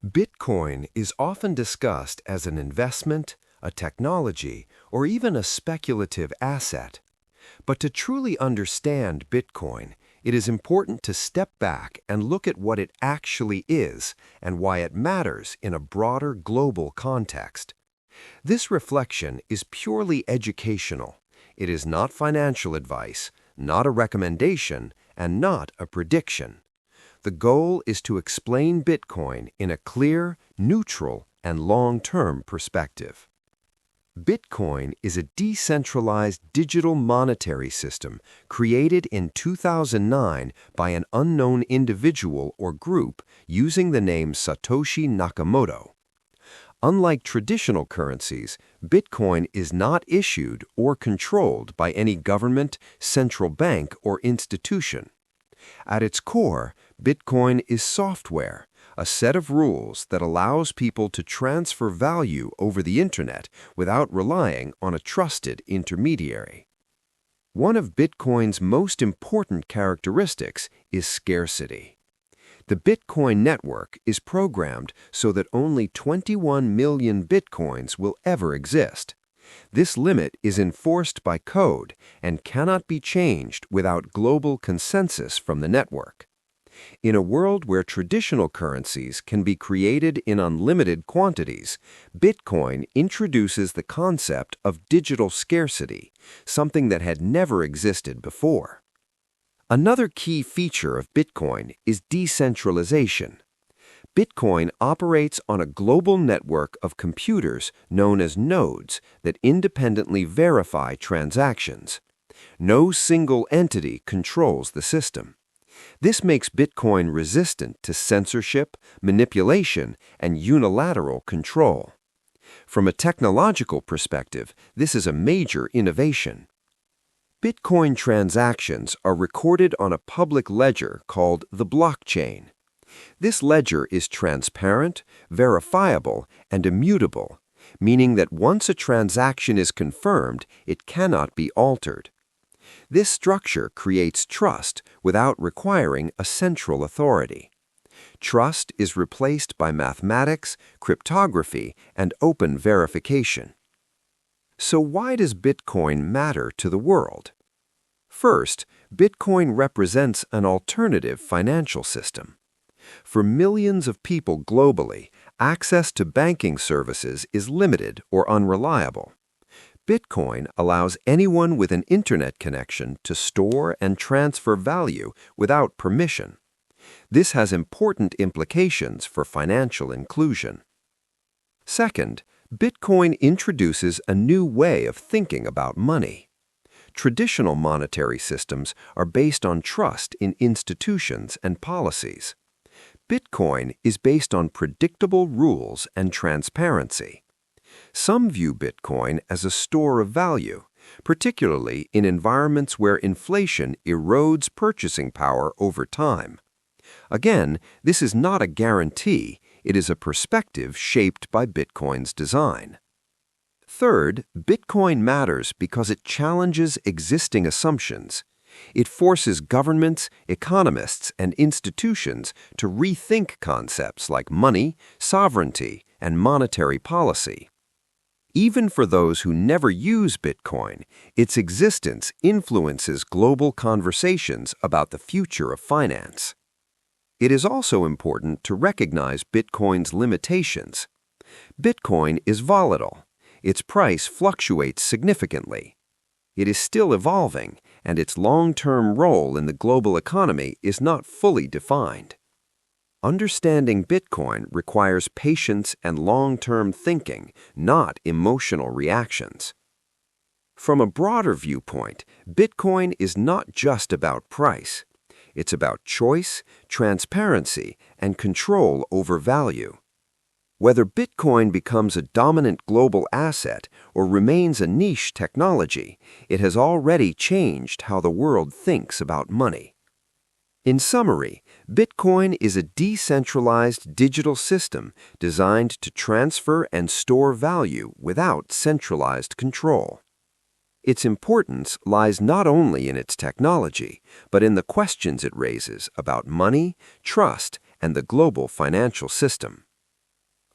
Bitcoin is often discussed as an investment, a technology, or even a speculative asset. But to truly understand Bitcoin, it is important to step back and look at what it actually is and why it matters in a broader global context. This reflection is purely educational. It is not financial advice, not a recommendation, and not a prediction. The goal is to explain Bitcoin in a clear, neutral, and long-term perspective. Bitcoin is a decentralized digital monetary system created in 2009 by an unknown individual or group using the name Satoshi Nakamoto. Unlike traditional currencies, Bitcoin is not issued or controlled by any government, central bank, or institution. At its core, Bitcoin is software, a set of rules that allows people to transfer value over the internet without relying on a trusted intermediary. One of Bitcoin's most important characteristics is scarcity. The Bitcoin network is programmed so that only 21 million Bitcoins will ever exist. This limit is enforced by code and cannot be changed without global consensus from the network. In a world where traditional currencies can be created in unlimited quantities, Bitcoin introduces the concept of digital scarcity, something that had never existed before. Another key feature of Bitcoin is decentralization. Bitcoin operates on a global network of computers known as nodes that independently verify transactions. No single entity controls the system. This makes Bitcoin resistant to censorship, manipulation, and unilateral control. From a technological perspective, this is a major innovation. Bitcoin transactions are recorded on a public ledger called the blockchain. This ledger is transparent, verifiable, and immutable, meaning that once a transaction is confirmed, it cannot be altered. This structure creates trust without requiring a central authority. Trust is replaced by mathematics, cryptography, and open verification. So why does Bitcoin matter to the world? First, Bitcoin represents an alternative financial system. For millions of people globally, access to banking services is limited or unreliable. Bitcoin allows anyone with an internet connection to store and transfer value without permission. This has important implications for financial inclusion. Second, Bitcoin introduces a new way of thinking about money. Traditional monetary systems are based on trust in institutions and policies. Bitcoin is based on predictable rules and transparency. Some view Bitcoin as a store of value, particularly in environments where inflation erodes purchasing power over time. Again, this is not a guarantee, it is a perspective shaped by Bitcoin's design. Third, Bitcoin matters because it challenges existing assumptions. It forces governments, economists, and institutions to rethink concepts like money, sovereignty, and monetary policy. Even for those who never use Bitcoin, its existence influences global conversations about the future of finance. It is also important to recognize Bitcoin's limitations. Bitcoin is volatile. Its price fluctuates significantly. It is still evolving, and its long-term role in the global economy is not fully defined. Understanding Bitcoin requires patience and long-term thinking, not emotional reactions. From a broader viewpoint, Bitcoin is not just about price. It's about choice, transparency, and control over value. Whether Bitcoin becomes a dominant global asset or remains a niche technology, it has already changed how the world thinks about money. In summary, Bitcoin is a decentralized digital system designed to transfer and store value without centralized control. Its importance lies not only in its technology, but in the questions it raises about money, trust, and the global financial system.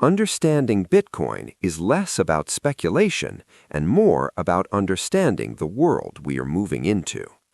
Understanding Bitcoin is less about speculation and more about understanding the world we are moving into.